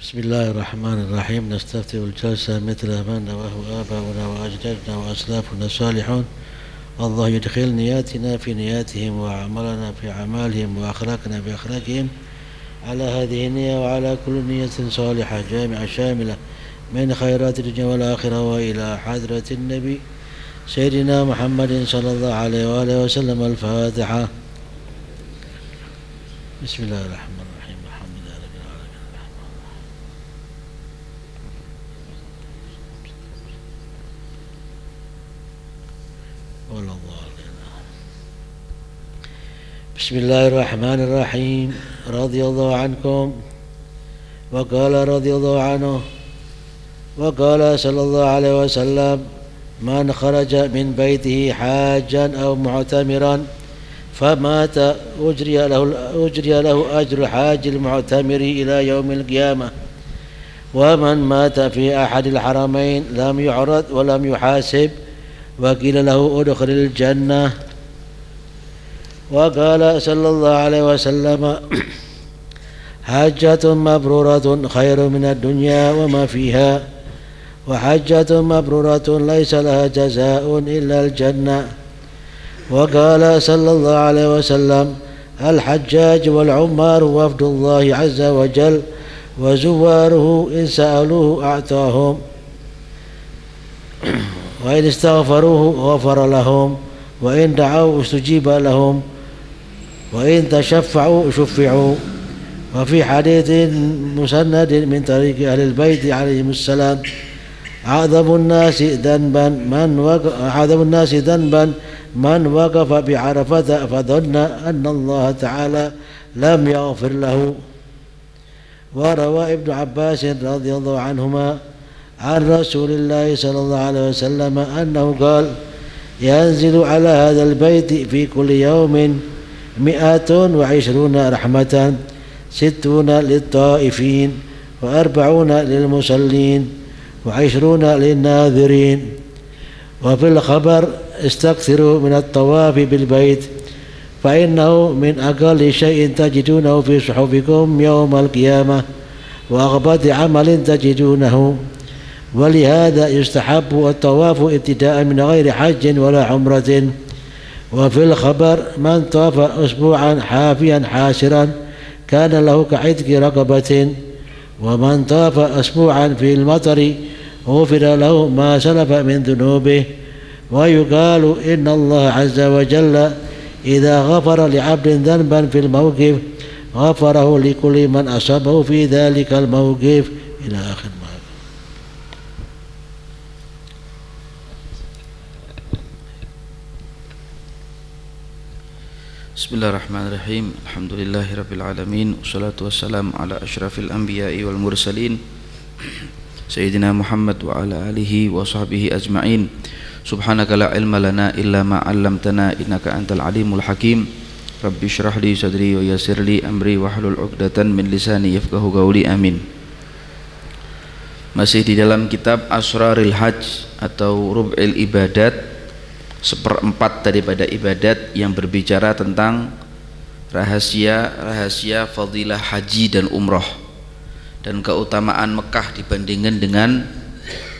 بسم الله الرحمن الرحيم. نستفتح الجلسة مثل ما نواه آباؤنا وأجدادنا وأسلافنا الصالحون. الله يدخل نياتنا في نياتهم وأعمالنا في أعمالهم وأخلاقنا في أخلاقهم على هذه النية وعلى كل نية صالحة جامعة شاملة من خيرات الدنيا والآخرة وإلى حضرة النبي سيدنا محمد صلى الله عليه وآله وسلم. الفاتحة. بسم الله الرحمن الرحيم. الحمد لله رب العالمين. ولا الضالين. بسم الله الرحمن الرحيم. رضي الله عنكم وقال رضي الله عنه وقال صلى الله عليه وسلم: من خرج من بيته حاجا أو معتمرا فمات أجري له أجر الحاج المعتمر إلى يوم القيامة، ومن مات في أحد الحرمين لم يعرض ولم يحاسب وقيل له ادخل الجنة. وقال صلى الله عليه وسلم: حجة مبرورة خير من الدنيا وما فيها، وحجة مبرورة ليس لها جزاء إلا الجنة. وقال صلى الله عليه وسلم: الحجاج والعمار وفد الله عز وجل، وزواره إن سألوه أعطاهم، وإن استغفروه غفر لهم، وإن دعوا استجيب لهم، وإن تشفعوا شفعوا. وفي حديث مسند من طريق أهل البيت عليهم السلام: أعظم الناس ذنبا من وقف بعرفة فظن أن الله تعالى لم يغفر له. وروى ابن عباس رضي الله عنهما عن رسول الله صلى الله عليه وسلم أنه قال: ينزل على هذا البيت في كل يوم 120 رحمة، 60 للطائفين، و40 للمصلين، و20 للناذرين. وفي الخبر: استكثروا من الطواف بالبيت فإنه من أقل شيء تجدونه في صحفكم يوم القيامة وأغبط عمل تجدونه. ولهذا يستحب الطواف ابتداء من غير حج ولا عمرة. وفي الخبر: من طاف أسبوعا حافيا حاسرا كان له كعتق رقبة، ومن طاف أسبوعا في المطر غفر له ما سلف من ذنوبه. ويقال إن الله عز وجل إذا غفر لعبد ذنبا في الموقف غفره لكل من أصابه في ذلك الموقف إلى آخر ما. Bismillahirrahmanirrahim. Alhamdulillahirabbil alamin. Wassalatu wassalamu ala asyrafil anbiya'i wal mursalin Sayyidina Muhammad wa ala alihi wa sahbihi ajma'in. Subhanaka la ilma lana illa ma 'allamtana innaka antal alimul hakim. Rabbi shrah li sadri wa yassir li amri wahlul 'uqdatan min lisani yafqahu qawli. Amin. Masih di dalam kitab Asrarul Hajj atau Rub'il Ibadat, seperempat daripada ibadat yang berbicara tentang rahasia fadilah haji dan umroh dan keutamaan Mekah dibandingkan dengan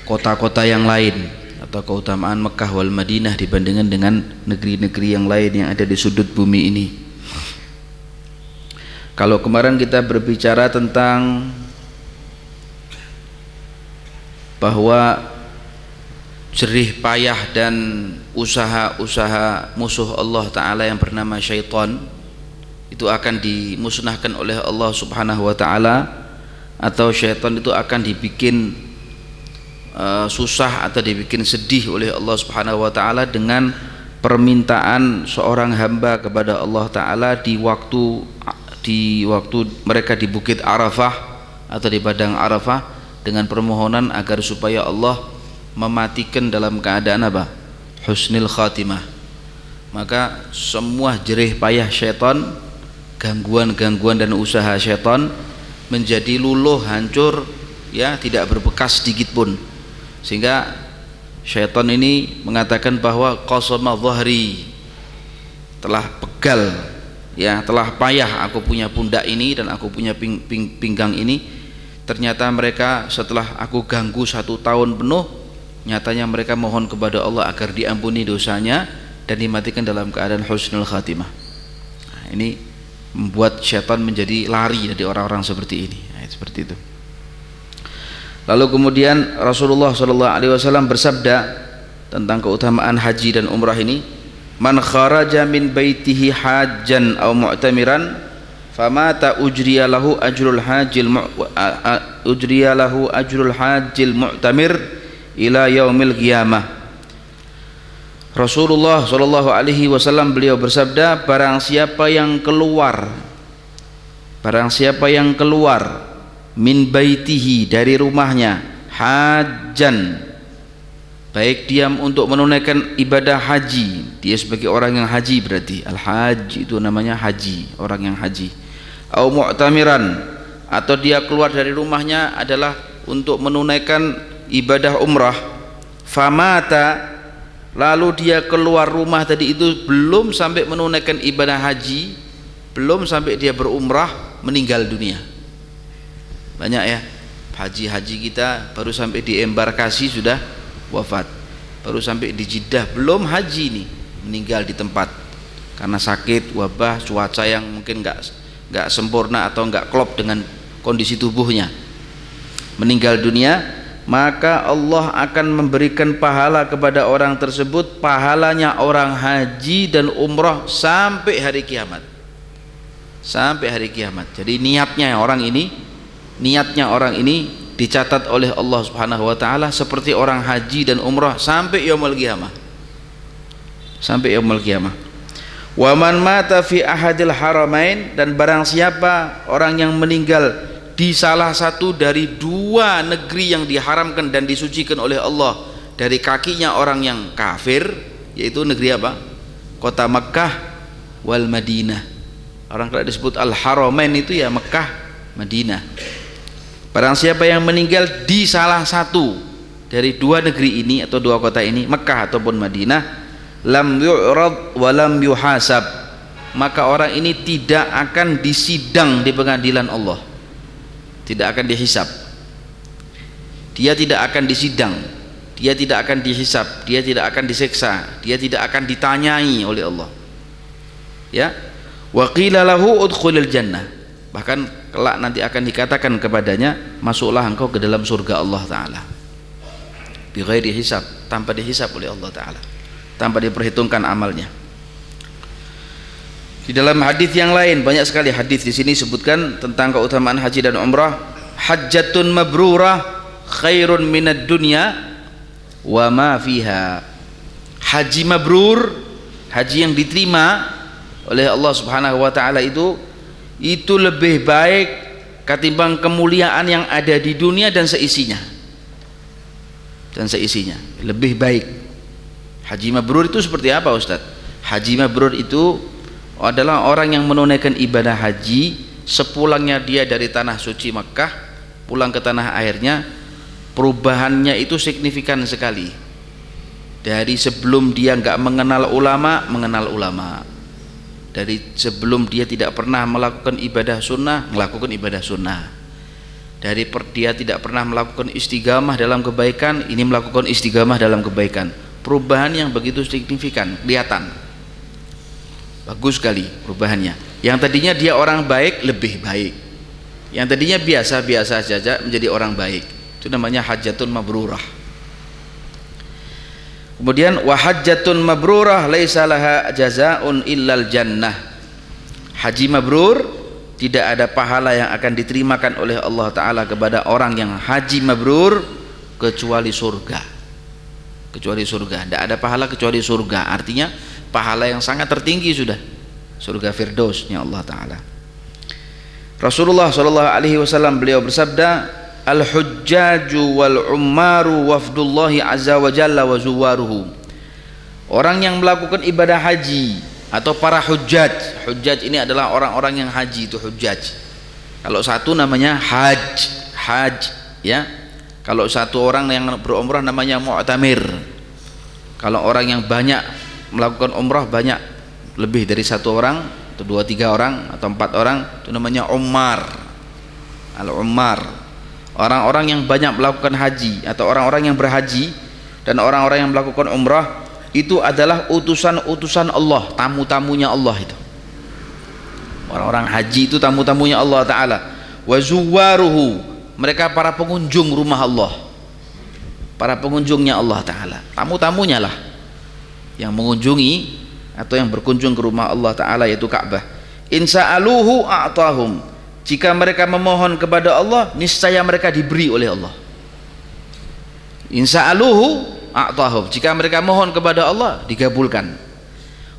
kota-kota yang lain, atau keutamaan Mekah wal Madinah dibandingkan dengan negeri-negeri yang lain yang ada di sudut bumi ini. Kalau kemarin kita berbicara tentang bahwa jerih payah dan usaha-usaha musuh Allah Ta'ala yang bernama syaitan itu akan dimusnahkan oleh Allah Subhanahu wa Ta'ala, atau syaitan itu akan dibikin susah atau dibikin sedih oleh Allah Subhanahu wa Ta'ala dengan permintaan seorang hamba kepada Allah Ta'ala di waktu mereka di Bukit Arafah atau di Padang Arafah, dengan permohonan agar supaya Allah mematikan dalam keadaan apa? Husnul khatimah. Maka semua jerih payah syaitan, gangguan-gangguan dan usaha syaitan menjadi luluh, hancur, ya, tidak berbekas sedikit pun. Sehingga syaitan ini mengatakan bahwa qasama dhahri, telah pegal, ya, telah payah aku punya pundak ini dan aku punya pinggang ini, ternyata mereka setelah aku ganggu 1 tahun penuh, nyatanya mereka mohon kepada Allah agar diampuni dosanya dan dimatikan dalam keadaan husnul khatimah. Nah, ini membuat syaitan menjadi lari dari orang-orang seperti ini. Nah, seperti itu. Lalu kemudian Rasulullah SAW bersabda tentang keutamaan haji dan umrah ini, man kharaja min baitihi hajjan aw mu'tamiran famata ujriya lahu ajrul hajjil mu'tamir ila yaumil qiyamah. Rasulullah SAW beliau bersabda, barang siapa yang keluar min baitihi dari rumahnya hajjan, baik dia untuk menunaikan ibadah haji, dia sebagai orang yang haji, berarti al-haji itu namanya haji, orang yang haji, au mu'tamiran, atau dia keluar dari rumahnya adalah untuk menunaikan ibadah umrah, famata, lalu dia keluar rumah tadi itu belum sampai menunaikan ibadah haji, belum sampai dia berumrah, meninggal dunia. Banyak ya haji-haji kita baru sampai di embarkasi sudah wafat, baru sampai di Jeddah belum haji nih meninggal di tempat karena sakit, wabah, cuaca yang mungkin nggak sempurna atau nggak klop dengan kondisi tubuhnya, meninggal dunia. Maka Allah akan memberikan pahala kepada orang tersebut, pahalanya orang haji dan umrah sampai hari kiamat, sampai hari kiamat. Jadi niatnya orang ini dicatat oleh Allah Subhanahu wa taala seperti orang haji dan umrah sampai yaumul qiyamah. Sampai yaumul qiyamah. Wa man mata fi ahadil haramain, dan barang siapa orang yang meninggal di salah satu dari 2 negeri yang diharamkan dan disucikan oleh Allah dari kakinya orang yang kafir, yaitu negeri apa? Kota Makkah wal Madinah. Orang kalau disebut al-haramain itu ya Makkah, Madinah. Barang siapa yang meninggal di salah satu dari 2 negeri ini atau 2 kota ini, Mekah ataupun Madinah, lam yu'rad wa lam yuhasab, maka orang ini tidak akan disidang di pengadilan Allah, tidak akan dihisab. Dia tidak akan disidang, dia tidak akan dihisab, dia tidak akan disiksa, dia tidak akan ditanyai oleh Allah. Ya, wa qila lahu udkhulil jannah, bahkan kelak nanti akan dikatakan kepadanya, masuklah engkau ke dalam surga Allah Ta'ala bi ghairi hisab, tanpa dihisab oleh Allah Ta'ala, tanpa diperhitungkan amalnya. Di dalam hadis yang lain, banyak sekali hadis di sini sebutkan tentang keutamaan haji dan umrah. Hajjatun mabrurah khairun minad dunya wa ma fiha. Haji mabrur, haji yang diterima oleh Allah Subhanahu wa taala itu lebih baik ketimbang kemuliaan yang ada di dunia dan seisinya. Lebih baik. Haji mabrur itu seperti apa, Ustaz? Haji mabrur itu adalah orang yang menunaikan ibadah haji, sepulangnya dia dari tanah suci Makkah pulang ke tanah airnya, perubahannya itu signifikan sekali. Dari sebelum dia nggak mengenal ulama, dari sebelum dia tidak pernah melakukan ibadah sunnah, melakukan ibadah sunnah. Dari dia tidak pernah melakukan istiqamah dalam kebaikan, ini melakukan istiqamah dalam kebaikan. Perubahan yang begitu signifikan, kelihatan. Bagus sekali perubahannya. Yang tadinya dia orang baik, lebih baik. Yang tadinya biasa-biasa saja menjadi orang baik. Itu namanya hajjatun mabrurah. Kemudian wa hajjatun mabrurah laisa laha jazaa'un illal jannah. Haji mabrur, tidak ada pahala yang akan diterimakan oleh Allah Ta'ala kepada orang yang haji mabrur kecuali surga. Kecuali surga. Tidak ada pahala kecuali surga. Artinya pahala yang sangat tertinggi sudah, surga Firdausnya Allah Ta'ala. Rasulullah SAW beliau bersabda, al-hujjaju wal-ummaru wafdullahi azza wa jalla wa zuwaruhu. Orang yang melakukan ibadah haji atau para hujjaj, hujjaj ini adalah orang-orang yang haji, itu hujjaj. Kalau satu namanya haj ya. Kalau satu orang yang berumrah namanya mu'tamir. Kalau orang yang banyak melakukan umrah, banyak lebih dari 1 orang atau 2-3 orang atau 4 orang, itu namanya ummar, al-ummar. Orang-orang yang banyak melakukan haji atau orang-orang yang berhaji dan orang-orang yang melakukan umrah itu adalah utusan-utusan Allah, tamu-tamunya Allah itu. Orang-orang haji itu tamu-tamunya Allah Ta'ala. Wa zuwaruhu, mereka para pengunjung rumah Allah, para pengunjungnya Allah Ta'ala, tamu-tamunya lah yang mengunjungi atau yang berkunjung ke rumah Allah Ta'ala, yaitu Ka'bah. In sa'aluhu a'tahum, jika mereka memohon kepada Allah, niscaya mereka diberi oleh Allah. In sa'aluhu a'tahum, jika mereka mohon kepada Allah, dikabulkan.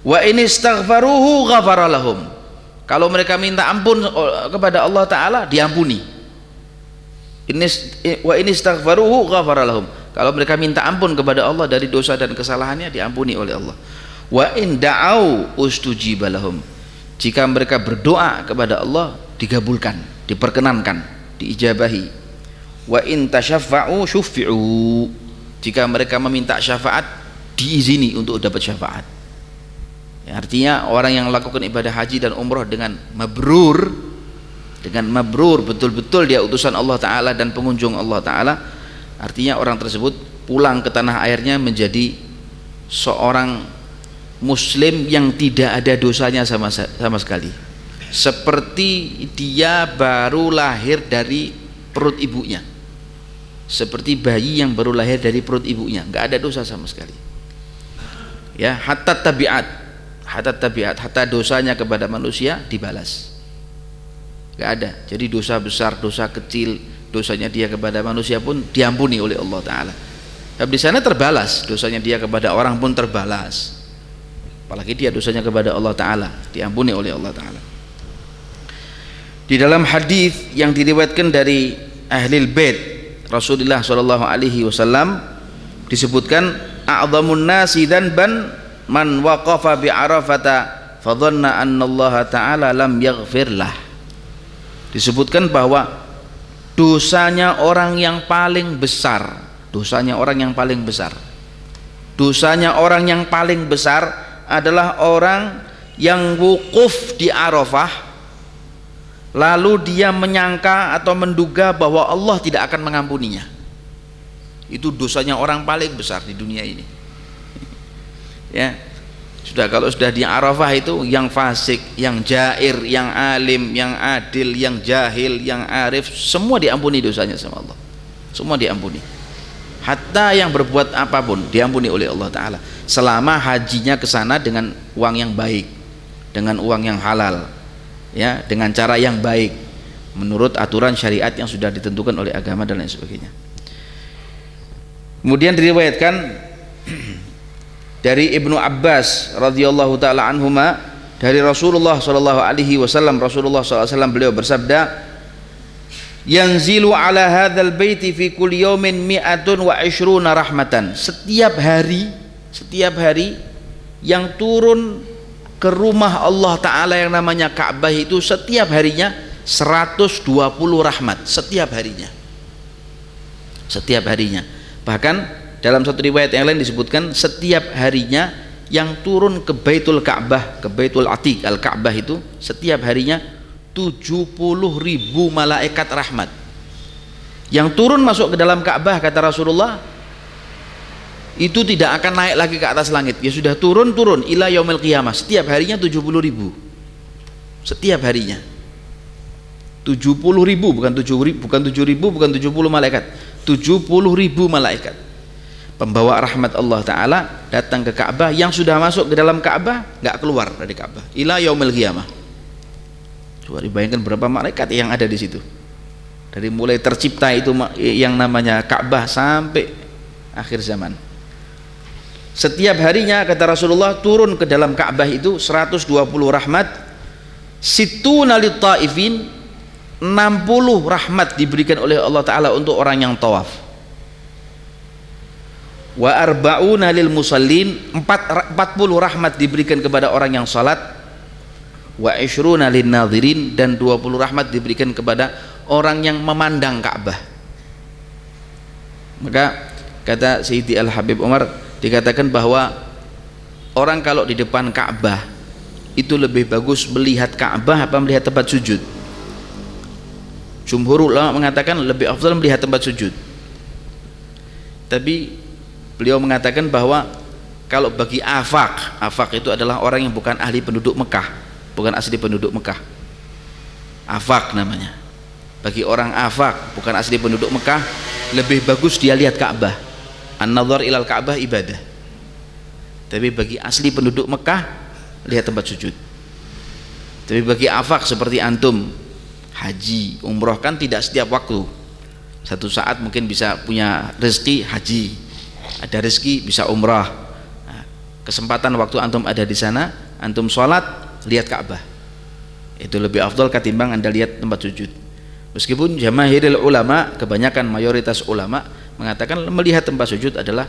Wa in istaghfaruhu ghafara lahum, kalau mereka minta ampun kepada Allah Ta'ala, diampuni. Wa in istaghfaruhu ghafara lahum, kalau mereka minta ampun kepada Allah dari dosa dan kesalahannya, diampuni oleh Allah. Wa in da'au ustujiba lahum, jika mereka berdoa kepada Allah, dikabulkan, diperkenankan, diijabahi. Wa in tasyaffa'u syuffi'u, jika mereka meminta syafaat, diizini untuk dapat syafaat. Ya, artinya orang yang melakukan ibadah haji dan umrah dengan mabrur, betul-betul dia utusan Allah Ta'ala dan pengunjung Allah Ta'ala, artinya orang tersebut pulang ke tanah airnya menjadi seorang muslim yang tidak ada dosanya sama sekali, seperti dia baru lahir dari perut ibunya, seperti bayi yang baru lahir dari perut ibunya, nggak ada dosa sama sekali. Ya, hatta dosanya kepada manusia dibalas, nggak ada. Jadi dosa besar, dosa kecil, dosanya dia kepada manusia pun diampuni oleh Allah Ta'ala. Dan di sana terbalas, dosanya dia kepada orang pun terbalas, apalagi dia dosanya kepada Allah Ta'ala, diampuni oleh Allah Ta'ala. Di dalam hadis yang diriwayatkan dari Ahlul Bait Rasulullah SAW disebutkan, a'dhamun nasi dzanban man waqafa bi Arafata fa dhanna anna Allah Ta'ala lam yaghfir lah. Disebutkan bahwa dosanya orang yang paling besar, dosanya orang yang paling besar adalah orang yang wukuf di Arafah, lalu dia menyangka atau menduga bahwa Allah tidak akan mengampuninya. Itu dosanya orang paling besar di dunia ini. Ya, kalau sudah di Arafah itu, yang fasik, yang jair, yang alim, yang adil, yang jahil, yang arif, semua diampuni dosanya sama Allah, semua diampuni. Hatta yang berbuat apapun diampuni oleh Allah Ta'ala, selama hajinya ke sana dengan uang yang baik, dengan uang yang halal, ya, dengan cara yang baik, menurut aturan syariat yang sudah ditentukan oleh agama dan lain sebagainya. Kemudian diriwayatkan dari Ibnu Abbas radhiyallahu taala anhuma, dari Rasulullah sallallahu alaihi wasallam, Rasulullah sallallahu alaihi wasallam beliau bersabda, yanzilu ala hadzal baiti fi kulli yaumin mi'atun wa ishruna rahmatan, setiap hari yang turun ke rumah Allah Ta'ala yang namanya Ka'bah itu, setiap harinya 120 rahmat, setiap harinya. Bahkan dalam satu riwayat yang lain disebutkan, setiap harinya yang turun ke Baitul Ka'bah, ke Baitul Atiq Al-Ka'bah itu, setiap harinya 70.000 malaikat rahmat yang turun masuk ke dalam Ka'bah. Kata Rasulullah, itu tidak akan naik lagi ke atas langit, ya sudah turun ila yaumil qiyamah. Setiap harinya 70.000, setiap harinya 70.000, bukan 7.000, bukan 70 malaikat, 70.000 malaikat pembawa rahmat Allah Ta'ala datang ke Ka'bah. Yang sudah masuk ke dalam Ka'bah nggak keluar dari Ka'bah ila yaumil qiyamah. Coba dibayangkan berapa malaikat yang ada di situ, dari mulai tercipta itu yang namanya Ka'bah sampai akhir zaman. Setiap harinya, kata Rasulullah, turun ke dalam Ka'bah itu 120 rahmat. Situna lit taifin, 60 rahmat diberikan oleh Allah Ta'ala untuk orang yang tawaf. Wa arba'una lil musallin, 40 rahmat diberikan kepada orang yang salat. Wa ishruna lin nadhirin, dan 20 rahmat diberikan kepada orang yang memandang Ka'bah. Maka kata Sayyidi Al-Habib Umar, dikatakan bahwa orang kalau di depan Ka'bah itu lebih bagus melihat Ka'bah apa melihat tempat sujud. Jumhur ulama mengatakan lebih afdal melihat tempat sujud. Tapi beliau mengatakan bahwa kalau bagi afaq itu adalah orang yang bukan ahli penduduk Mekah, bukan asli penduduk Mekah. Afaq namanya. Bagi orang afaq, bukan asli penduduk Mekah, lebih bagus dia lihat Ka'bah. An-nadhar ilal Ka'bah ibadah. Tapi bagi asli penduduk Mekah, lihat tempat sujud. Tapi bagi afaq seperti antum, haji, umroh kan tidak setiap waktu. Satu saat mungkin bisa punya rezeki haji, ada rezeki bisa umrah. Nah, kesempatan waktu antum ada di sana, antum sholat lihat Ka'bah, itu lebih afdal ketimbang anda lihat tempat sujud. Meskipun jamaahirul ulama, kebanyakan mayoritas ulama mengatakan melihat tempat sujud adalah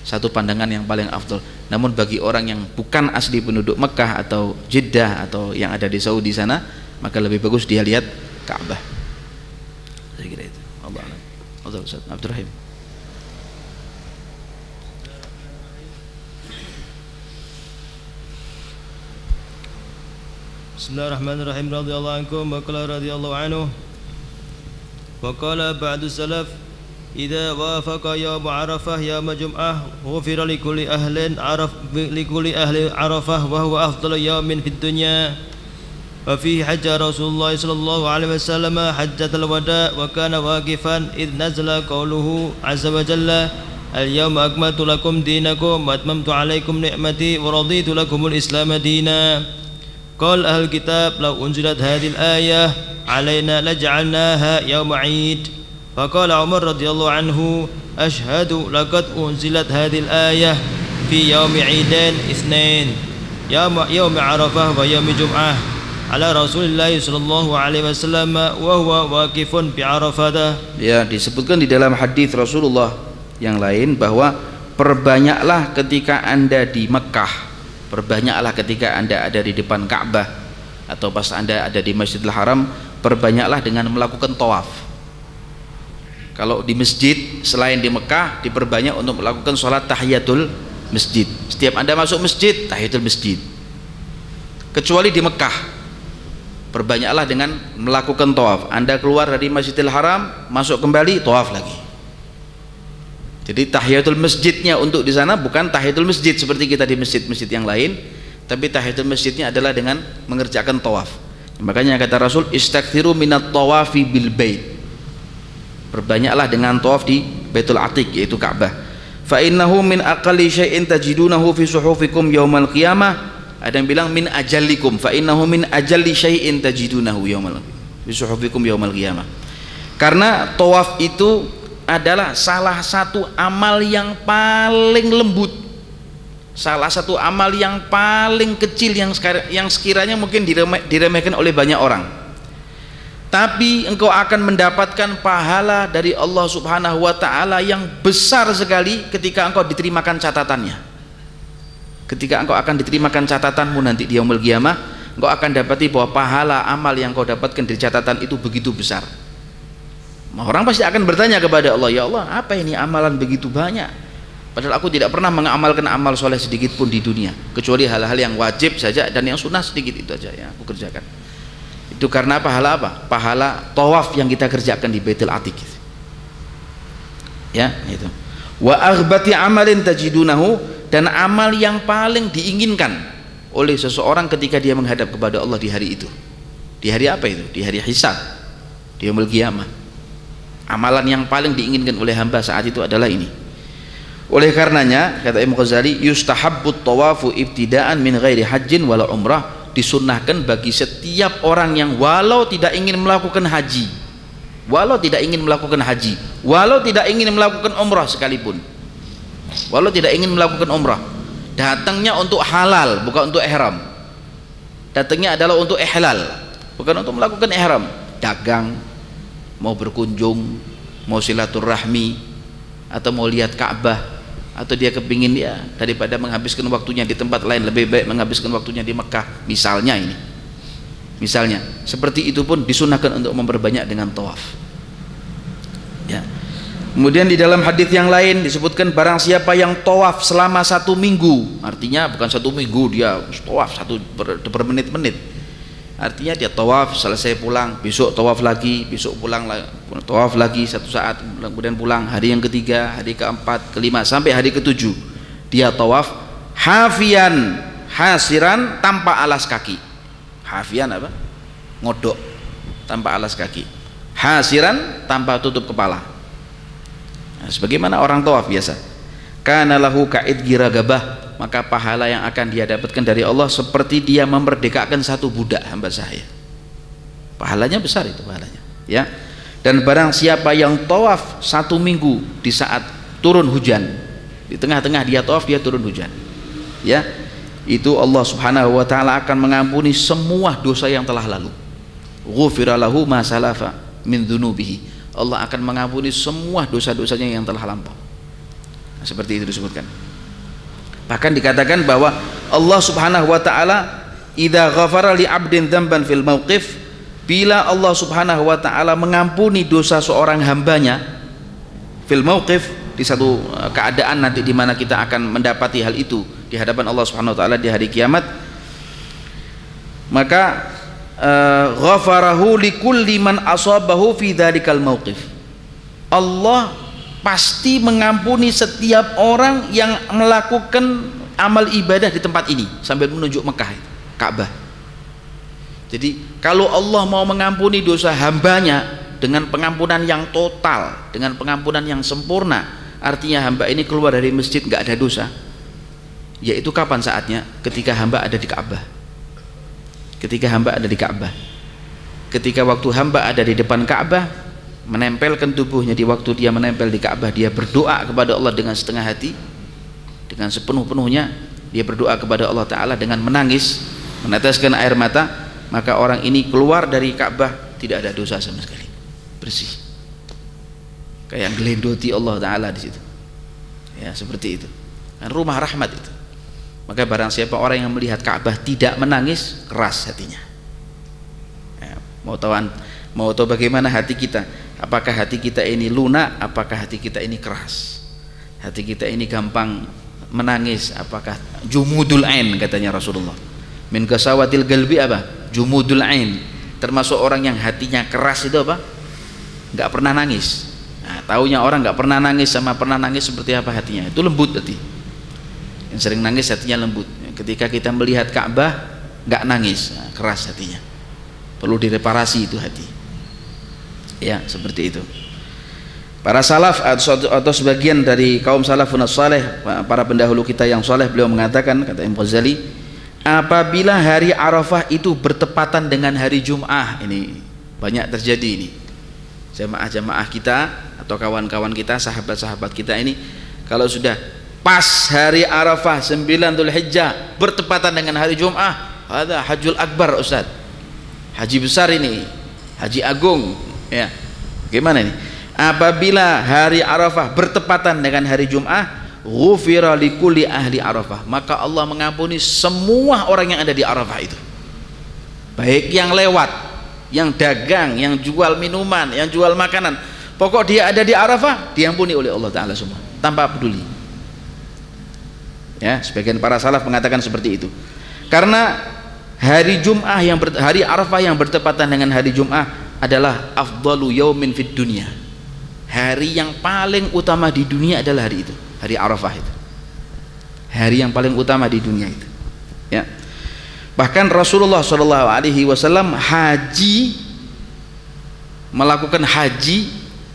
satu pandangan yang paling afdal. Namun bagi orang yang bukan asli penduduk Mekah atau Jeddah atau yang ada di Saudi sana, maka lebih bagus dia lihat Ka'bah. Saya kira itu. Allah a'lam. Allah Ustaz Abdul Rahim. Bismillahirrahmanirrahim. Radhiyallahu ankum wa qala radhiyallahu anhu. Wa qala ba'du salaf idza wafaqa yaum Arafah yaum Jum'ah ghufira likulli ahli Arafah wa huwa afdalu yaumin fid dunya. Wa fihi hajja Rasulullah sallallahu alaihi wasallam hajjatul wada wa kana waqifan id nazala qawluhu azza wa jalla al-yawma akmaltu lakum dinakum wa atmamtu alaikum ni'mati wa raditu lakumul islam dina. Qal ahlul kitab law unzilat hadhil ayah alaina laj'alnaha yawma 'id. Faqala Umar radhiyallahu anhu ashhadu laqad unzilat hadhil ayah fi yawmi 'idain itsnain yawmi Arafah wa yawmi Jum'ah ala Rasulillah sallallahu alaihi wasallam wa huwa waqifun bi Arafah. Ya, disebutkan di dalam hadis Rasulullah yang lain bahwa perbanyaklah ketika anda di Mekah, perbanyaklah ketika anda ada di depan Ka'bah atau pas anda ada di Masjidil Haram, perbanyaklah dengan melakukan tawaf. Kalau di masjid selain di Mekah diperbanyak untuk melakukan sholat tahiyatul masjid. Setiap anda masuk masjid, tahiyatul masjid. Kecuali di Mekah, perbanyaklah dengan melakukan tawaf. Anda keluar dari Masjidil Haram, masuk kembali, tawaf lagi. Jadi tahiyatul masjidnya untuk di sana bukan tahiyatul masjid seperti kita di masjid-masjid yang lain, tapi tahiyatul masjidnya adalah dengan mengerjakan tawaf. Makanya kata Rasul, istaghfiru minat tawafi bil bait. Perbanyaklah dengan tawaf di Baitul Atiq, yaitu Ka'bah. Fa innahu min aqalli syai'in tajidunahu fi suhufikum yaumal qiyamah. Ada yang bilang min ajallikum, fa innahu min ajalli syai'in tajidunahu yaumal fi suhufikum yaumal qiyamah. Karena tawaf itu adalah salah satu amal yang paling lembut, salah satu amal yang paling kecil yang sekiranya mungkin diremehkan oleh banyak orang, tapi engkau akan mendapatkan pahala dari Allah subhanahu wa ta'ala yang besar sekali ketika engkau diterimakan catatannya. Ketika engkau akan diterimakan catatanmu nanti di yaumul qiyamah, engkau akan dapati bahwa pahala amal yang kau dapatkan dari catatan itu begitu besar. Orang pasti akan bertanya kepada Allah, ya Allah, apa ini amalan begitu banyak? Padahal aku tidak pernah mengamalkan amal soleh sedikit pun di dunia, kecuali hal-hal yang wajib saja dan yang sunnah sedikit, itu aja yang aku kerjakan. Itu karena pahala apa? Pahala tawaf yang kita kerjakan di Baitul Atiq. Ya, itu. Wa aghbati amalin tajidunahu, dan amal yang paling diinginkan oleh seseorang ketika dia menghadap kepada Allah di hari itu. Di hari apa itu? Di hari hisab, di yaumul qiyamah. Amalan yang paling diinginkan oleh hamba saat itu adalah ini. Oleh karenanya kata Imam Ghazali, yustahabbut tawafu ibtidaan min ghairi hajjin wala umrah, disunnahkan bagi setiap orang yang walau tidak ingin melakukan haji, walau tidak ingin melakukan haji, walau tidak ingin melakukan umrah sekalipun, walau tidak ingin melakukan umrah, datangnya untuk halal bukan untuk ihram, datangnya adalah untuk ihlal bukan untuk melakukan ihram, dagang, mau berkunjung, mau silaturahmi, atau mau lihat Ka'bah, atau dia kepingin ya daripada menghabiskan waktunya di tempat lain lebih baik menghabiskan waktunya di Mekah misalnya, ini misalnya seperti itu pun disunahkan untuk memperbanyak dengan tawaf ya. Kemudian di dalam hadis yang lain disebutkan barang siapa yang tawaf selama 1 minggu, artinya bukan 1 minggu dia tawaf per menit-menit, Artinya dia tawaf, selesai pulang, besok tawaf lagi, besok pulang, tawaf lagi satu saat, kemudian pulang. Hari yang ketiga, hari keempat, kelima, sampai hari ketujuh dia tawaf hafian hasiran, tanpa alas kaki. Hafian apa? Ngodok tanpa alas kaki. Hasiran, tanpa tutup kepala. Nah, sebagaimana orang tawaf biasa. Kana lahu ka'idgi ragabah, maka pahala yang akan dia dapatkan dari Allah seperti dia memerdekakan satu budak hamba saya. Pahalanya besar itu pahalanya, ya. Dan barang siapa yang tawaf 1 minggu di saat turun hujan, di tengah-tengah dia tawaf, dia turun hujan, ya, itu Allah Subhanahu wa taala akan mengampuni semua dosa yang telah lalu. Ghufira lahu ma salafa min dzunubihi. Allah akan mengampuni semua dosa-dosanya yang telah lampau. Nah, seperti itu disebutkan. Bahkan dikatakan bahwa Allah Subhanahu wa taala idza ghafara li 'abdin dzamban fil mauqif, bila Allah Subhanahu wa taala mengampuni dosa seorang hambanya fil mauqif, di satu keadaan nanti di mana kita akan mendapati hal itu di hadapan Allah Subhanahu wa taala di hari kiamat, maka ghafarahu likulli man asabahu fi dzalikal mauqif. Allah pasti mengampuni setiap orang yang melakukan amal ibadah di tempat ini sambil menunjuk Mekah, Ka'bah. Jadi kalau Allah mau mengampuni dosa hambanya dengan pengampunan yang total, dengan pengampunan yang sempurna, artinya hamba ini keluar dari masjid nggak ada dosa, yaitu kapan saatnya? Ketika hamba ada di Ka'bah. Ketika hamba ada di Ka'bah, ketika waktu hamba ada di depan Ka'bah, menempelkan tubuhnya di waktu dia menempel di Ka'bah, dia berdoa kepada Allah dengan setengah hati, dengan sepenuh-penuhnya dia berdoa kepada Allah Ta'ala dengan menangis, meneteskan air mata, maka orang ini keluar dari Ka'bah tidak ada dosa sama sekali, bersih, kayak gelendoti Allah Ta'ala di situ, ya, seperti itu. Dan rumah rahmat itu. Maka barang siapa orang yang melihat Ka'bah tidak menangis, keras hatinya, ya, mau tahu bagaimana hati kita? Apakah hati kita ini lunak? Apakah hati kita ini keras? Hati kita ini gampang menangis? Apakah jumudul ain, katanya Rasulullah, min kasawatil galbi apa? Jumudul ain. Termasuk orang yang hatinya keras itu apa? Nggak pernah nangis. Nah, taunya orang nggak pernah nangis sama pernah nangis seperti apa hatinya? Itu lembut hati. Yang sering nangis hatinya lembut. Ketika kita melihat Ka'bah nggak nangis, nah, keras hatinya. Perlu direparasi itu hati. Ya, seperti itu. Para salaf atau sebagian dari kaum salafun saleh, para pendahulu kita yang saleh, beliau mengatakan, kata Imam Ghazali, apabila hari Arafah itu bertepatan dengan hari Jum'ah, ini banyak terjadi ini. Jamaah-jamaah kita atau kawan-kawan kita, sahabat-sahabat kita ini, kalau sudah pas hari Arafah 9 Dzulhijjah bertepatan dengan hari Jum'ah, ada Hajjul Akbar, Ustaz. Haji besar ini, haji agung. Ya, gimana ini? Apabila hari Arafah bertepatan dengan hari Jum'ah, ghufira likulli ahli Arafah, maka Allah mengampuni semua orang yang ada di Arafah itu, baik yang lewat, yang dagang, yang jual minuman, yang jual makanan, pokok dia ada di Arafah diampuni oleh Allah Ta'ala semua, tanpa peduli. Ya, sebagian para salaf mengatakan seperti itu, karena hari Jum'ah hari Arafah yang bertepatan dengan hari Jum'ah adalah afdalu yaumin fid dunya. Hari yang paling utama di dunia adalah hari itu, hari Arafah itu. Hari yang paling utama di dunia itu. Ya. Bahkan Rasulullah SAW melakukan haji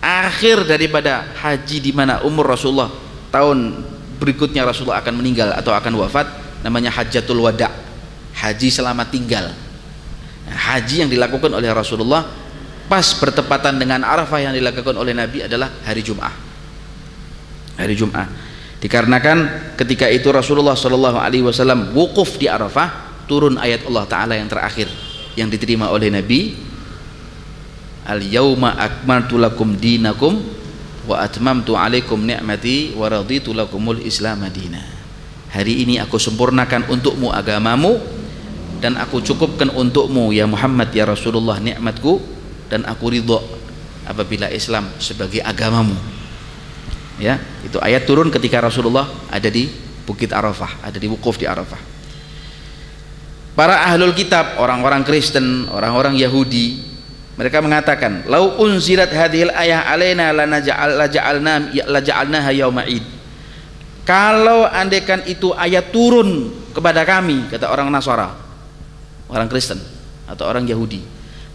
akhir daripada haji di mana umur Rasulullah tahun berikutnya Rasulullah akan meninggal atau akan wafat, namanya Hajjatul Wada, haji selamat tinggal. Nah, haji yang dilakukan oleh Rasulullah pas bertepatan dengan Arafah yang dilakukan oleh Nabi adalah hari Jum'ah. Hari Jum'ah. Dikarenakan ketika itu Rasulullah SAW wukuf di Arafah, turun ayat Allah Ta'ala yang terakhir yang diterima oleh Nabi, al-yawma akmaltu lakum dinakum wa atmamtu alaikum ni'mati wa raditu lakumul islam madina. Hari ini aku sempurnakan untukmu agamamu dan aku cukupkan untukmu ya Muhammad ya Rasulullah nikmatku, dan aku ridho apabila Islam sebagai agamamu. Ya, itu ayat turun ketika Rasulullah ada di Bukit Arafah, ada di wukuf di Arafah. Para ahlul kitab, orang-orang Kristen, orang-orang Yahudi, mereka mengatakan, "Lau unzilat hadhil ayah alaina laja'alnaha yauma id." Kalau andaikan itu ayat turun kepada kami, kata orang Nasara, orang Kristen atau orang Yahudi,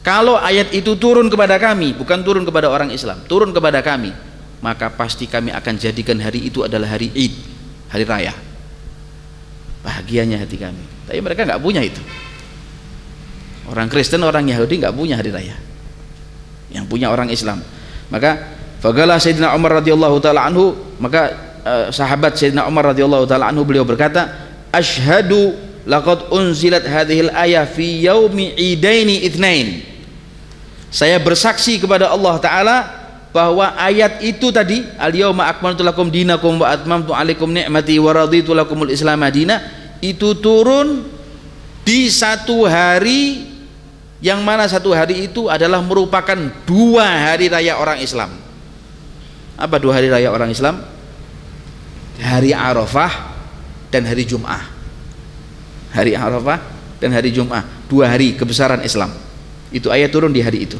kalau ayat itu turun kepada kami, bukan turun kepada orang Islam, turun kepada kami, maka pasti kami akan jadikan hari itu adalah hari Id, hari raya. Bahagianya hati kami. Tapi mereka nggak punya itu. Orang Kristen, orang Yahudi nggak punya hari raya. Yang punya orang Islam. Maka faqala Sayyidina Umar radhiyallahu taala anhu, maka sahabat Sayyidina Umar radhiyallahu taala anhu, beliau berkata, "Asyhadu laqad unzilat hadhil ayah fi yaumi idaini itsnain." Saya bersaksi kepada Allah taala bahwa ayat itu tadi, al-yauma akmaltu lakum dinakum wa atmamtu alaikum ni'mati wa raditu lakumul islam madina, itu turun di satu hari yang mana satu hari itu adalah merupakan 2 hari raya orang Islam. Apa 2 hari raya orang Islam? Hari Arafah dan hari Jum'ah. Hari Arafah dan hari Jum'ah, 2 hari kebesaran Islam. Itu ayat turun di hari itu,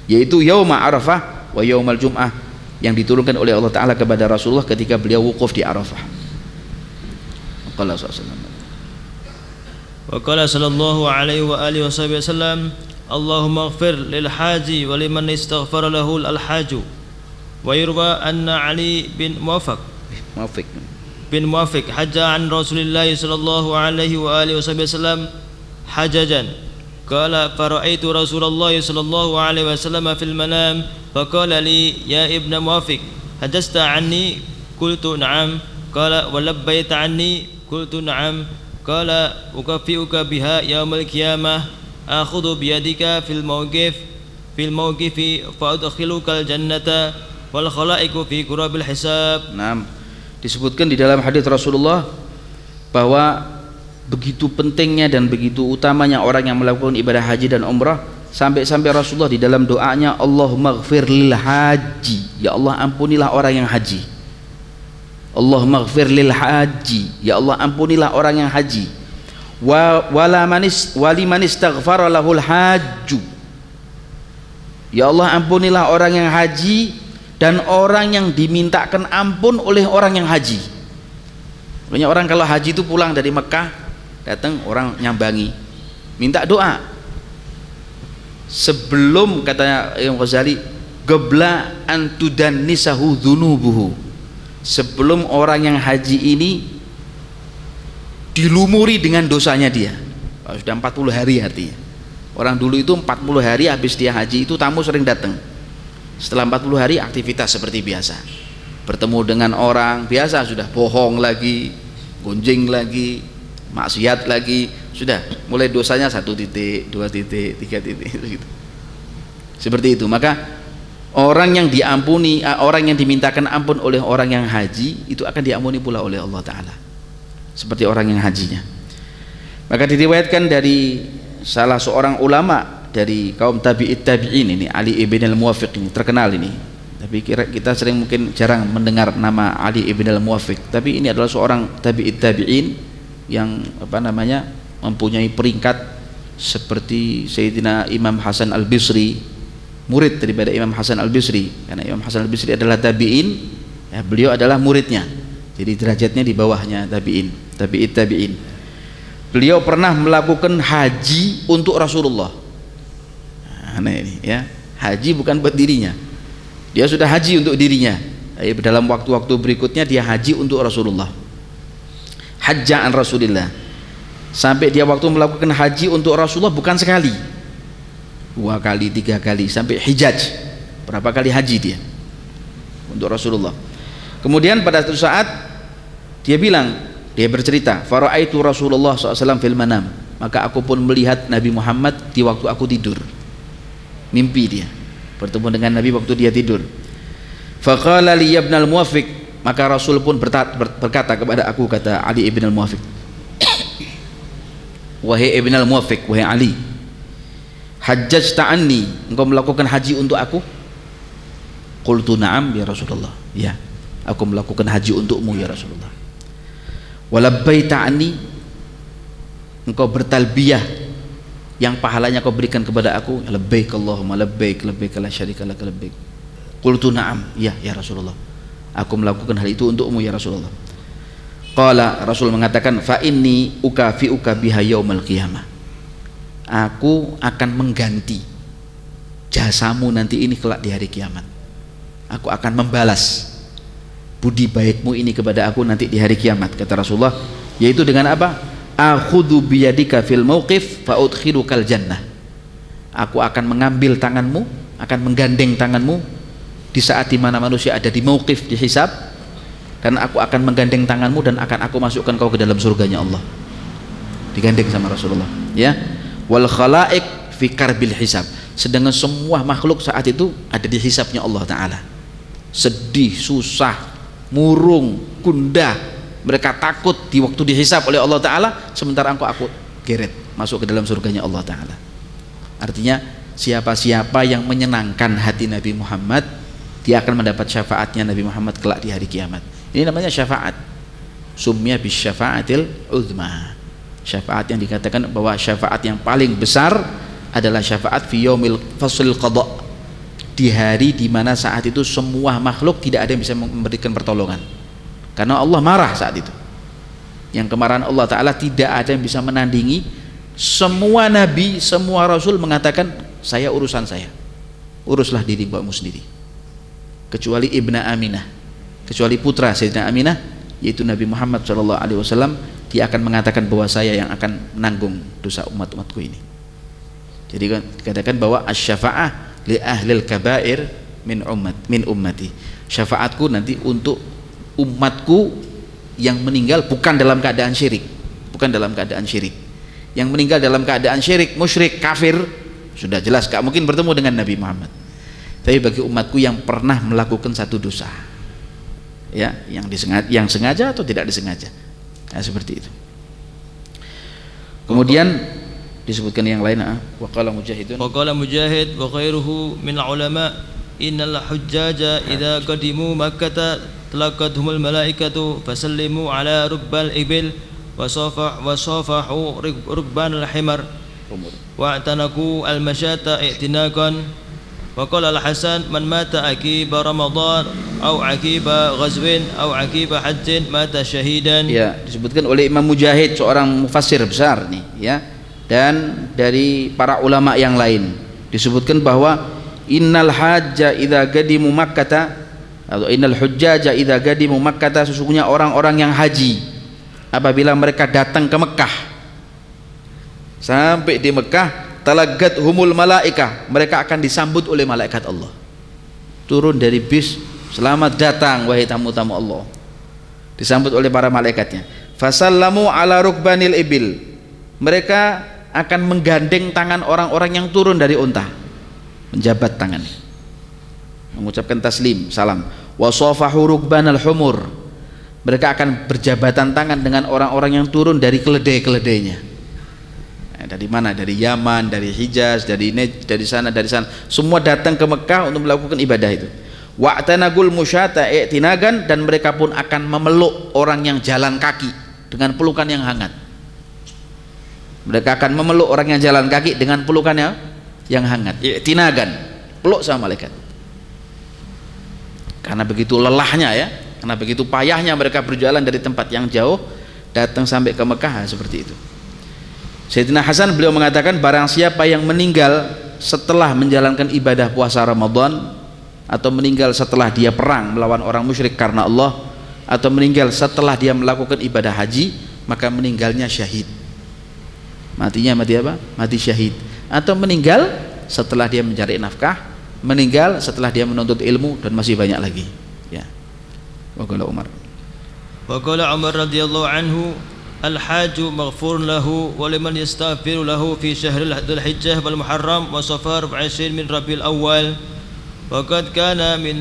yaitu yauma Arafah wa yaumal Jum'ah, yang diturunkan oleh Allah Ta'ala kepada Rasulullah ketika beliau wukuf di Arafah. Qala sallallahu alaihi wa alihi wasallam, Allahumma ighfir lil haji wa liman istaghfara lahu al haju. Wa yurwa anna Ali bin Muwafiq hajja an Rasulillah sallallahu alaihi wa alihi wasallam hajajan. Qala fara'aitu Rasulullah sallallahu alaihi wasallam fil manam faqala li ya ibn Muwafiq hajjasta anni qultu na'am qala wa labbaita anni qultu na'am qala ukaffiuka biha yaumil qiyamah akhudhu biyadika fil mawqifi fa adkhiluka al jannata wal khalaiqu fi qurabil hisab. Naam. Disebutkan di dalam hadis Rasulullah bahwa begitu pentingnya dan begitu utamanya orang yang melakukan ibadah haji dan umrah, sampai-sampai Rasulullah di dalam doanya, Allahumma ighfir lil haji, ya Allah ampunilah orang yang haji. Allahumma ighfir lil haji, ya Allah ampunilah orang yang haji. Waliman istaghfara lahul hajju, ya Allah ampunilah orang yang haji dan orang yang dimintakan ampun oleh orang yang haji. Banyak orang kalau haji itu pulang dari Mekah, datang orang nyambangi, minta doa. Sebelum, katanya Imam Ghazali, qabla antudan nisahu dzunubuhu, sebelum orang yang haji ini dilumuri dengan dosanya dia. Sudah 40 hari artinya. Orang dulu itu 40 hari habis dia haji itu tamu sering datang. Setelah 40 hari aktivitas seperti biasa, bertemu dengan orang biasa, sudah bohong lagi, gonjing lagi, maksiat lagi, sudah mulai dosanya 1 titik, 2 titik, 3 titik gitu. Seperti itu. Maka orang yang diampuni, orang yang dimintakan ampun oleh orang yang haji itu akan diampuni pula oleh Allah Ta'ala, seperti orang yang hajinya. Maka diriwayatkan dari salah seorang ulama dari kaum tabi'it tabi'in ini, Ali ibn al-Muwafiq ini terkenal ini, tapi kita sering mungkin jarang mendengar nama Ali ibn al-Muwafiq, tapi ini adalah seorang tabi'it tabi'in yang mempunyai peringkat seperti Sayyidina Imam Hasan al-Bisri, murid daripada Imam Hasan al-Bisri, karena Imam Hasan al-Bisri adalah tabi'in, ya, beliau adalah muridnya, jadi derajatnya di bawahnya tabi'it tabi'in. Beliau pernah melakukan haji untuk Rasulullah. Nah ini ya, haji bukan buat dirinya, dia sudah haji untuk dirinya. Dalam waktu-waktu berikutnya dia haji untuk Rasulullah. Hajja'an Rasulillah, sampai dia waktu melakukan haji untuk Rasulullah bukan sekali, 2 kali, 3 kali, sampai hijaj, berapa kali haji dia untuk Rasulullah. Kemudian pada suatu saat dia bercerita, fara'aitu Rasulullah SAW fil manam, maka aku pun melihat Nabi Muhammad di waktu aku tidur. Mimpi dia bertemu dengan Nabi waktu dia tidur. Faqala li ibn al-Muwafiq, maka Rasul pun berkata kepada aku, kata Ali ibn al-Muwafiq, wahai ibn al-Muwafiq, wahai Ali, hajjajta anni, engkau melakukan haji untuk aku? Qultu na'am ya Rasulullah, ya aku melakukan haji untukmu ya Rasulullah. Walabbaita anni, engkau bertalbiyah yang pahalanya kau berikan kepada aku, labbaik Allahumma labbaik labbaik la syarika lak labbaik. Qultu na'am, ya Rasulullah, aku melakukan hal itu untukmu ya Rasulullah. Qala, Rasul mengatakan, fa inni ukafi'uka biha yaumal qiyamah, aku akan mengganti jasamu nanti ini kelak di hari kiamat. Aku akan membalas budi baikmu ini kepada aku nanti di hari kiamat, kata Rasulullah, yaitu dengan apa? Akhudhu biyadika fil mauqif fa udkhilukal jannah. Aku akan mengambil tanganmu, akan menggandeng tanganmu di saat di mana manusia ada di mauqif, di hisab, dan aku akan menggandeng tanganmu dan akan aku masukkan kau ke dalam surganya Allah. Digandeng sama Rasulullah, ya. Wal khalaiq fi karbil hisab, sedangkan semua makhluk saat itu ada di hisabnya Allah Ta'ala, sedih, susah, murung, gundah, mereka takut di waktu dihisab oleh Allah Ta'ala, sementara aku geret masuk ke dalam surganya Allah Ta'ala. Artinya siapa-siapa yang menyenangkan hati Nabi Muhammad, dia akan mendapat syafaatnya Nabi Muhammad kelak di hari kiamat. Ini namanya syafaat, sumya bis syafaatil uzma, syafaat yang dikatakan bahwa syafaat yang paling besar adalah syafaat fi yaumil fasl qada, di hari di mana saat itu semua makhluk tidak ada yang bisa memberikan pertolongan, karena Allah marah saat itu. Yang kemarahan Allah Ta'ala tidak ada yang bisa menandingi. Semua nabi, semua rasul mengatakan, saya urusan saya, uruslah diri buatmu sendiri, kecuali Ibna Aminah, kecuali putra Sayyidina Aminah, yaitu Nabi Muhammad SAW. Dia akan mengatakan bahwa saya yang akan menanggung dosa umat-umatku ini. Jadi dikatakan bahwa asy-syafa'ah li ahlil kabair min ummati, syafaatku nanti untuk umatku yang meninggal bukan dalam keadaan syirik, bukan dalam keadaan syirik. Yang meninggal dalam keadaan syirik, musyrik, kafir, sudah jelas gak mungkin bertemu dengan Nabi Muhammad. Tapi bagi umatku yang pernah melakukan satu dosa, ya, yang sengaja atau tidak disengaja, nah, seperti itu. Kemudian disebutkan yang lain, waqala mujahid wa khairuhu min ulama, innal hujjaja idza qadimu makkah talaqathumul malaikatu fasallimu ala rukbal ibil wa safahu rukbanal himar wa atanaku al masyata i'tinakan. Wa qala al Hasan, man mata akiba Ramadan au akiba ghazwin au akiba hajjin mata syahidan. Ya, disebutkan oleh Imam Mujahid, seorang mufassir besar nih, ya, dan dari para ulama yang lain disebutkan bahwa innal hajja idza qadimu makkah, atau innal hujjaja idza qadimu makkah, sesungguhnya orang-orang yang haji apabila mereka datang ke Mekah, sampai di Mekah, talagat humul malaikah, mereka akan disambut oleh malaikat Allah, turun dari bis, selamat datang wahai tamu-tamu Allah, disambut oleh para malaikatnya. Fasallamu ala rukbanil ibil, mereka akan menggandeng tangan orang-orang yang turun dari unta, menjabat tangannya, mengucapkan taslim, salam. Wasafahu rukbanal humur, mereka akan berjabatan tangan dengan orang-orang yang turun dari keledai-keledainya. Dari mana? Dari Yaman, dari Hijaz, dari sana, semua datang ke Mekah untuk melakukan ibadah itu. Wa'tanagul musyata i'tinagan, dan mereka pun akan memeluk orang yang jalan kaki dengan pelukan yang hangat. Mereka akan memeluk orang yang jalan kaki dengan pelukannya yang hangat. I'tinagan, peluk sama malaikat. Karena begitu lelahnya, ya, karena begitu payahnya mereka berjalan dari tempat yang jauh datang sampai ke Mekah, seperti itu. Sayyidina Hasan, beliau mengatakan, barang siapa yang meninggal setelah menjalankan ibadah puasa Ramadan, atau meninggal setelah dia perang melawan orang musyrik karena Allah, atau meninggal setelah dia melakukan ibadah haji, maka meninggalnya syahid. Matinya mati apa? Mati syahid. Atau meninggal setelah dia mencari nafkah, meninggal setelah dia menuntut ilmu, dan masih banyak lagi, ya. Wa qala Umar radhiyallahu anhu, الحاج مغفور له ولمن يستغفر له في شهر ذو الحجة والمحرم وصفر 20 من ربيع الأول. وقد كان من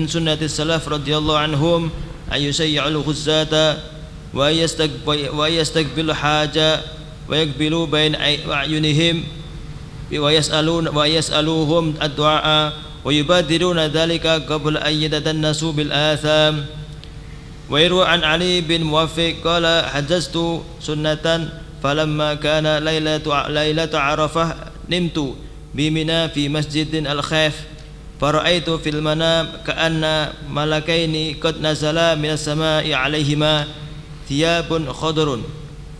سنة السلف رضي الله عنهم أن يسيعوا الغزاة ويستقبل حاجة ويقبلوا بين أعينهم ويسألوهم الدعاء ويبادرون ذلك قبل أن يتدنسوا بالآثام. ويروى عن علي بن موفق قال حجزت سنة فلما كان ليلة عرفة نمت بمنى في مسجد الخيف فرأيت في المنام كأن ملكين قد نزلا من السماء عليهما ثياب خضر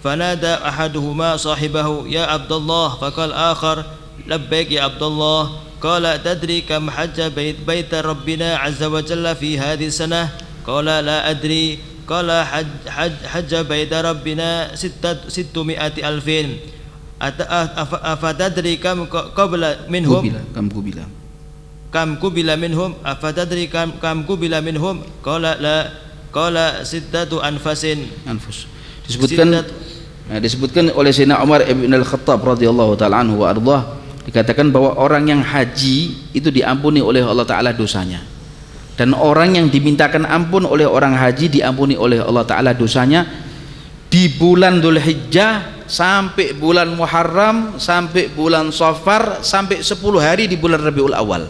فنادى أحدهما صاحبه يا عبد الله فقال آخر لبيك يا عبد الله قال تدري كم حج بيت ربنا عز وجل في هذه السنة قال لا أدري قال حج بيت ربنا 600,000 أفتدري كم قبل منهم كم قبل منهم أفتدري كم قبل منهم قال لا قال 6 أنفس disebutkan oleh Sayyidina Umar ibn al-Khattab radhiyallahu ta'ala anhu wa ardhah, dikatakan bahwa orang yang haji itu diampuni oleh Allah Ta'ala dosanya, dan orang yang dimintakan ampun oleh orang haji diampuni oleh Allah Ta'ala dosanya di bulan Dzulhijjah sampai bulan Muharram sampai bulan Safar sampai 10 hari di bulan Rabiul Awal.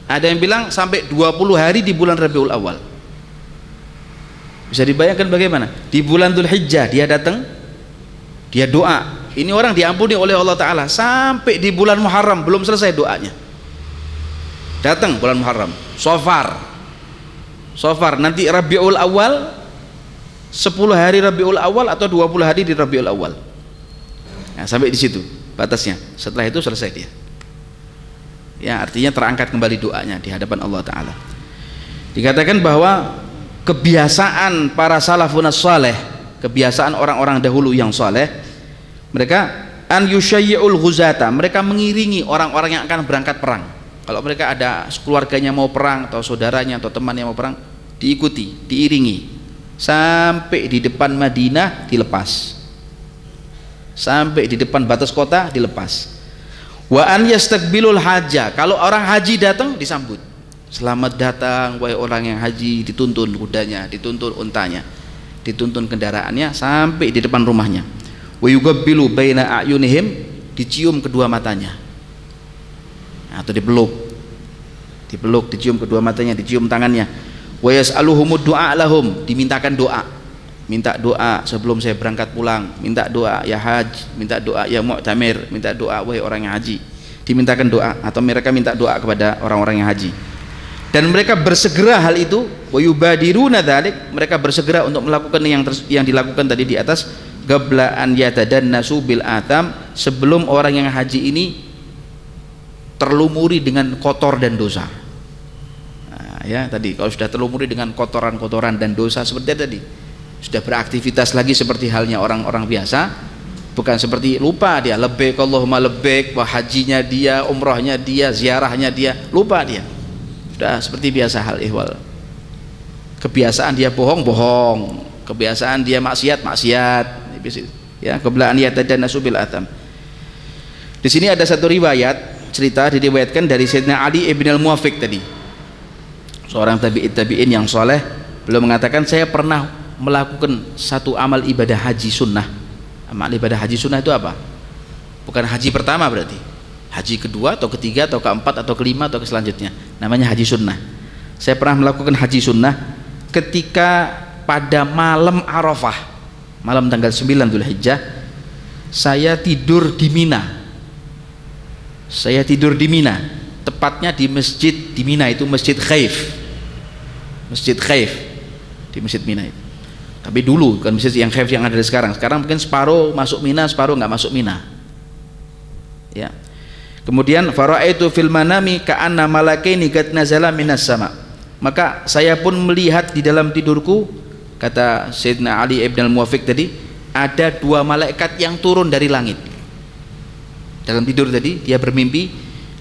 Ada yang bilang sampai 20 hari di bulan Rabiul Awal. Bisa dibayangkan bagaimana? Di bulan Dzulhijjah dia datang, dia doa, ini orang diampuni oleh Allah Ta'ala sampai di bulan Muharram belum selesai doanya. Datang bulan Muharram, Safar, nanti Rabiul Awal, 10 hari Rabiul Awal atau 20 hari di Rabiul Awal. Nah, sampai di situ batasnya. Setelah itu selesai dia. Ya, artinya terangkat kembali doanya di hadapan Allah Ta'ala. Dikatakan bahwa kebiasaan para salafun saleh, kebiasaan orang-orang dahulu yang saleh, mereka an yushayyi'ul ghuzata, mereka mengiringi orang-orang yang akan berangkat perang. Kalau mereka ada keluarganya mau perang atau saudaranya atau temannya mau perang, diikuti, diiringi sampai di depan Madinah dilepas, sampai di depan batas kota dilepas. Wa an yastaqbilul hajja, kalau orang haji datang disambut, selamat datang wahai orang yang haji, dituntun kudanya, dituntun untanya, dituntun kendaraannya sampai di depan rumahnya. Wa yugabbilu baina a'yunihim, dicium kedua matanya atau dipeluk, dicium kedua matanya, dicium tangannya. Wa yas'aluhumud du'a lahum, dimintakan doa, minta doa sebelum saya berangkat pulang, minta doa ya haji, minta doa ya mu'tamir, minta doa wahai orang yang haji, dimintakan doa, atau mereka minta doa kepada orang-orang yang haji. Dan mereka bersegera hal itu, wa yubadiruna dzalik, mereka bersegera untuk melakukan yang dilakukan tadi di atas, qabla an yatadannasu bil atam, sebelum orang yang haji ini terlumuri dengan kotor dan dosa. Nah, ya tadi kalau sudah terlumuri dengan kotoran-kotoran dan dosa seperti tadi, sudah beraktivitas lagi seperti halnya orang-orang biasa, bukan seperti lupa dia, labbaik Allahumma labbaik, hajinya dia, umrahnya dia, ziarahnya dia, lupa dia, sudah seperti biasa hal ihwal. Kebiasaan dia bohong, kebiasaan dia maksiat, ya, qabla an yatadannasu bil atam. Di sini ada satu riwayat, cerita diriwayatkan dari Sayyidina Ali ibn al-Muwafiq tadi, seorang tabi'in yang soleh. Beliau mengatakan, saya pernah melakukan satu amal ibadah haji sunnah. Amal ibadah haji sunnah itu apa? Bukan haji pertama berarti, haji kedua atau ketiga atau keempat atau kelima atau selanjutnya, namanya haji sunnah. Saya pernah melakukan haji sunnah ketika pada malam Arafah, malam tanggal 9 Dzulhijjah, saya tidur di Mina. Saya tidur di Mina, tepatnya di masjid di Mina itu Masjid Khaif, di Masjid Mina itu. Tapi dulu kan masjid yang Khaif yang ada sekarang mungkin separuh masuk Mina, separuh nggak masuk Mina. Ya. Kemudian fara'aitu fil manami ka'anna malakaini qad nazala minas sama. Maka saya pun melihat di dalam tidurku, kata Sayyidina Ali ibn al-Muwafiq tadi, ada 2 malaikat yang turun dari langit. Dalam tidur tadi dia bermimpi,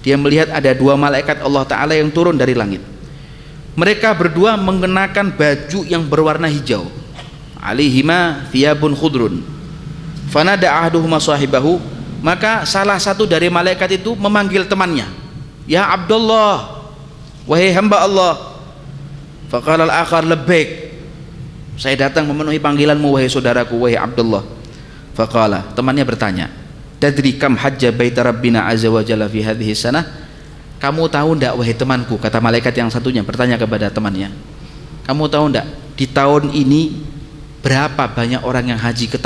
dia melihat ada 2 malaikat Allah Ta'ala yang turun dari langit. Mereka berdua mengenakan baju yang berwarna hijau, alaihima thiyabun khudrun. Fanada ahduhuma sahibahu, maka salah satu dari malaikat itu memanggil temannya, ya Abdullah, wahai hamba Allah. Faqala al-akhar labbaik, saya datang memenuhi panggilanmu wahai saudaraku, wahai Abdullah. Faqala, temannya bertanya, tadri kam hajja baita rabbina azza wa jalla fi hadhihi sanah, kamu tahu ndak wahai temanku, kata malaikat yang satunya bertanya kepada temannya, kamu tahu ndak di tahun ini berapa banyak orang yang haji ke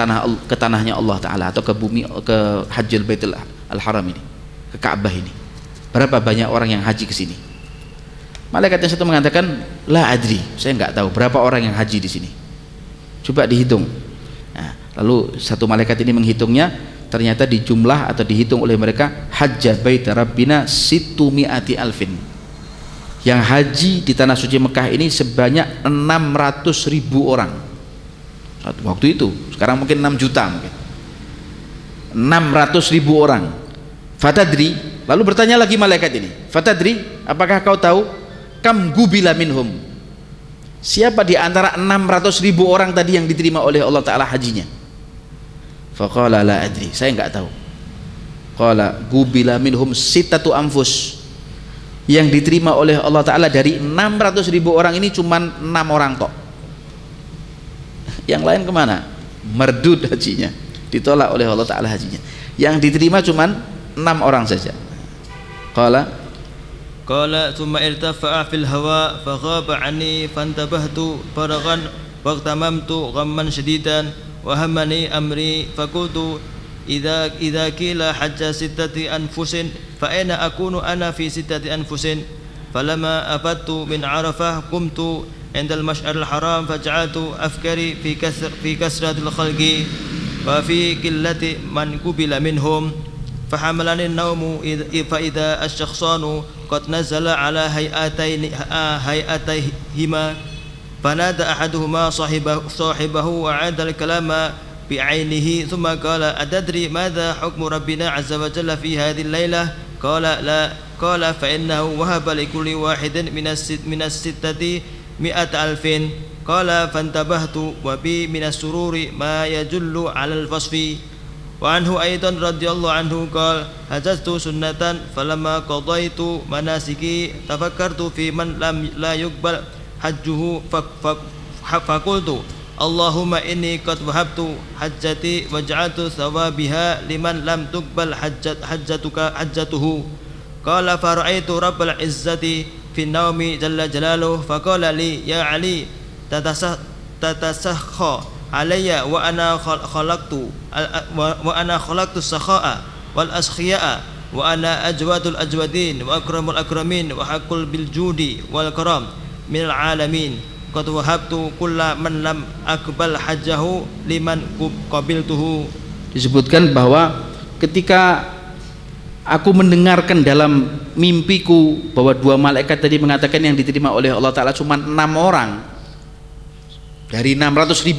tanahnya Allah Ta'ala, atau ke bumi, ke Hajjul Baitul Al-Haram ini, ke Ka'bah ini, berapa banyak orang yang haji ke sini? Malaikat yang satu mengatakan, la adri, saya nggak tahu berapa orang yang haji di sini, coba dihitung. Nah, lalu satu malaikat ini menghitungnya, ternyata dijumlah atau dihitung oleh mereka, hajja baita rabbina situmi'ati alfin, yang haji di tanah suci Mekah ini sebanyak 600.000 orang waktu itu. Sekarang mungkin 6 juta, mungkin 600.000 orang. Fatadri, lalu bertanya lagi malaikat ini, fatadri, apakah kau tahu kam gubila minhum, siapa di antara 600.000 orang tadi yang diterima oleh Allah Ta'ala hajinya? Faqala la adri, saya enggak tahu. Qala gubila minhum sittatu anfus, yang diterima oleh Allah Ta'ala dari 600.000 orang ini cuma 6 orang tok. Yang lain kemana? Merdud hajinya, ditolak oleh Allah Ta'ala hajinya. Yang diterima cuma 6 orang saja. Qala ثم ارتفع في الهواء فغاب عني فانتبهت فرغا واغتممت غما شديدا وهمني أمري فقلت إذا قيل حج 6 أنفس فأين أكون أنا في 6 أنفس فلما أفدت من عرفة قمت عند المشعر الحرام فجعلت أفكري في كثرة الخلق وفي قلة من قبل منهم فحملني النوم فإذا الشخصان قد نزل على هيئتيهما فنادى أحدهما صاحبه وعاد الكلام بعينه ثم قال أتدري ماذا حكم ربنا عز وجل في هذه الليلة؟ قال لا. قال فإنه وهب لكل واحد من الستة 100,000. قال فانتبهت وبي من السرور ما يجل على الوصف. وعنه أيضا رضي الله عنه قال حججت سنة فلما قضيت مناسكي تفكرت في من لا يقبل حجه فقلت اللهم إني قد وهبت حجتي وجعلت ثوابها لمن لم تقبل حجته. قال فرأيت رب العزة في النوم جل جلاله فقال لي يا علي تتسخى علي وأنا خلقت السخاء والأسخياء وأنا أجود الأجودين وأكرم الأكرمين وحق بالجود والكرم من العالمين قد وهبت كل من لم أقبل حجه لمن قبلته. Disebutkan bahwa ketika aku mendengarkan dalam mimpiku bahwa 2 malaikat tadi mengatakan yang diterima oleh Allah Ta'ala cuma 6 orang. Dari 600.000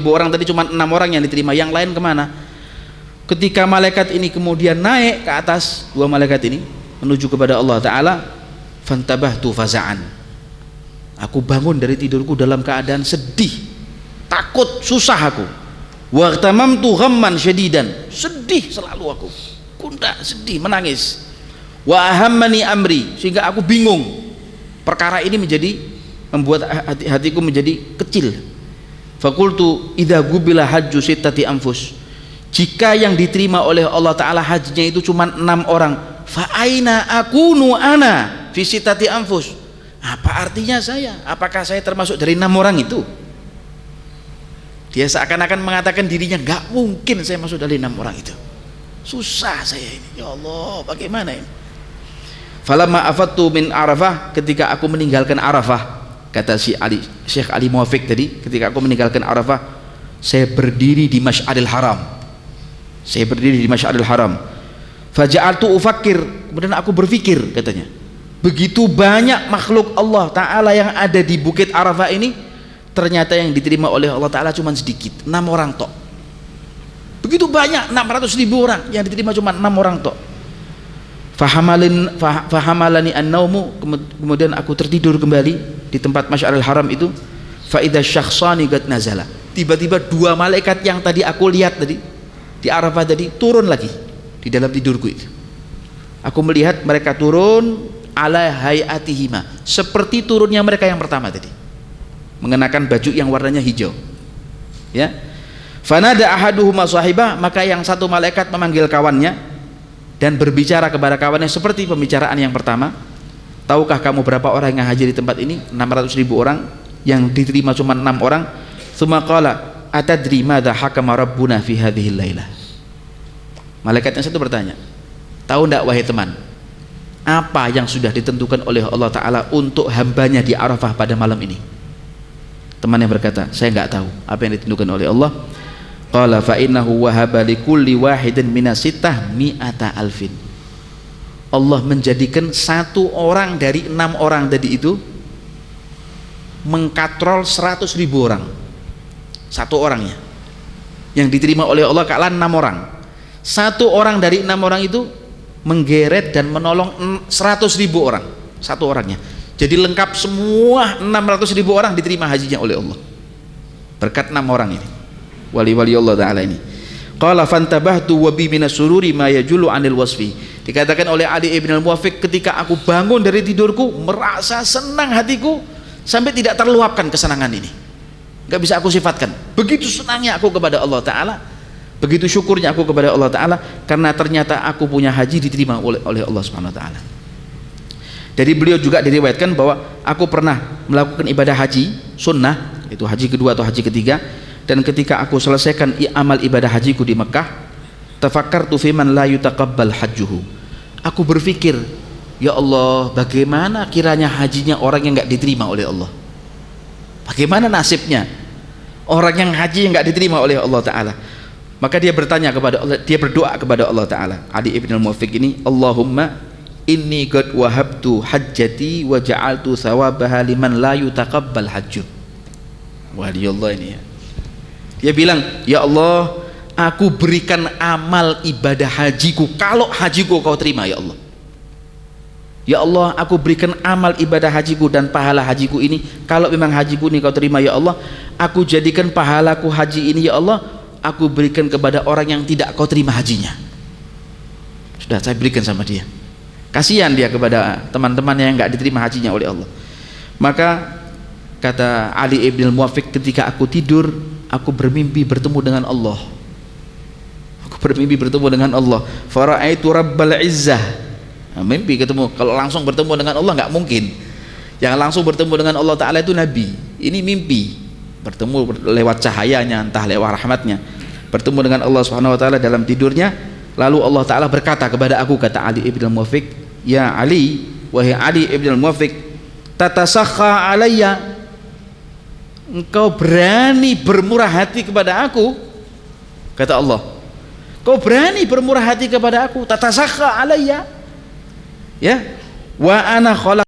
orang tadi cuma 6 orang yang diterima, yang lain kemana? Ketika malaikat ini kemudian naik ke atas, 2 malaikat ini menuju kepada Allah Ta'ala, fantabahtu faza'an, aku bangun dari tidurku dalam keadaan sedih, takut, susah aku. Waqtamamtu ghamman syadidan, sedih selalu aku, gundah, sedih, menangis. Wa ahammani amri, sehingga aku bingung. Perkara ini membuat hatiku menjadi kecil. Fakultu idza gubila hajju 6 anfus, jika yang diterima oleh Allah Ta'ala hajinya itu cuma 6 orang, fa aina akunu ana fi 6 anfus, apa artinya saya? Apakah saya termasuk dari 6 orang itu? Dia seakan-akan mengatakan dirinya, nggak mungkin saya masuk dari 6 orang itu, susah saya ini, ya Allah, bagaimana ini? Falamma afattu min Arafah, ketika aku meninggalkan Arafah, kata Syekh Ali Muwafiq tadi, ketika aku meninggalkan Arafah, saya berdiri di Masy'aril Haram. Saya berdiri di Masy'aril Haram. Faja'altu ufakkir, kemudian aku berpikir, katanya, begitu banyak makhluk Allah Ta'ala yang ada di Bukit Arafah ini, ternyata yang diterima oleh Allah Ta'ala cuma sedikit, 6 orang tok. Begitu banyak, 600.000 orang, yang diterima cuma 6 orang tok. Fahamalani an-naumu, kemudian aku tertidur kembali di tempat Masy'aril Haram itu. Fa idza syakhsani qad nazala, tiba-tiba 2 malaikat yang tadi aku lihat tadi di Arafah tadi turun lagi di dalam tidurku itu. Aku melihat mereka turun ala hayatihima, seperti turunnya mereka yang pertama tadi, mengenakan baju yang warnanya hijau, ya. Fanada ahaduhuma sahibah, maka yang satu malaikat memanggil kawannya dan berbicara kepada kawannya seperti pembicaraan yang pertama. Tahukah kamu berapa orang yang haji di tempat ini? 600.000 orang, yang diterima cuma 6 orang. Tsumma qala, atadri madza hakama rabbuna fi hadhihi lailah. Malaikat yang satu bertanya, tahu enggak wahai teman, apa yang sudah ditentukan oleh Allah Ta'ala untuk hambanya di Arafah pada malam ini? Teman yang berkata, saya enggak tahu apa yang ditentukan oleh Allah. Qala fa innahu wahaba likulli wahidin minasittah mi'ata alfin. Allah menjadikan satu orang dari 6 orang tadi itu mengkatrol 100.000 orang. Satu orangnya yang diterima oleh Allah Ta'ala 6 orang. Satu orang dari 6 orang itu menggeret dan menolong 100.000 orang. Satu orangnya. Jadi lengkap semua 600.000 orang diterima hajinya oleh Allah. Berkat 6 orang ini. Wali-wali Allah Ta'ala ini. Qala fantabahtu wa bi minas sururi ma yajulu 'anil wasfi. Dikatakan oleh Ali ibn al-Muwafiq, ketika aku bangun dari tidurku merasa senang hatiku sampai tidak terluapkan kesenangan ini. Enggak bisa aku sifatkan. Begitu senangnya aku kepada Allah Ta'ala, begitu syukurnya aku kepada Allah Ta'ala, karena ternyata aku punya haji diterima oleh Allah Subhanahu wa Ta'ala. Dari beliau juga diriwayatkan bahwa aku pernah melakukan ibadah haji sunnah, itu haji kedua atau haji ketiga, dan ketika aku selesaikan amal ibadah hajiku di Mekah, tafakkartu fi man la yutaqabbal hajjuhu. Aku berpikir, ya Allah, bagaimana kiranya hajinya orang yang enggak diterima oleh Allah? Bagaimana nasibnya orang yang haji yang enggak diterima oleh Allah Ta'ala? Maka dia bertanya kepada Allah, dia berdoa kepada Allah Ta'ala. Ali ibn al-Muwafiq ini, Allahumma inni qad wahabtu hajjati wa ja'altu thawabaha liman la yutaqabbal hajju. Wali Allah ini ya. Dia bilang, ya Allah, aku berikan amal ibadah hajiku kalau hajiku kau terima ya Allah. Ya Allah, aku berikan amal ibadah hajiku dan pahala hajiku ini kalau memang hajiku ini kau terima ya Allah. Aku jadikan pahalaku haji ini ya Allah, aku berikan kepada orang yang tidak kau terima hajinya. Sudah saya berikan sama dia. Kasihan dia kepada teman-teman yang enggak diterima hajinya oleh Allah. Maka kata Ali ibn al-Muwafiq, ketika aku tidur, aku bermimpi bertemu dengan Allah. Aku bermimpi bertemu dengan Allah. Fara'aitu rabbal izzah. Nah, mimpi ketemu. Kalau langsung bertemu dengan Allah enggak mungkin. Yang langsung bertemu dengan Allah Ta'ala itu Nabi. Ini mimpi. Bertemu lewat cahayanya, entah lewat rahmatnya. Bertemu dengan Allah Subhanahu wa Ta'ala dalam tidurnya. Lalu Allah Ta'ala berkata kepada aku, kata Ali ibn al-Muwafiq, ya Ali, wahai Ali ibn al-Muwafiq, tatasakha alayya, engkau berani bermurah hati kepada aku, kata Allah. Kau berani bermurah hati kepada aku, tatasakha alayya, ya, wa ana khalaq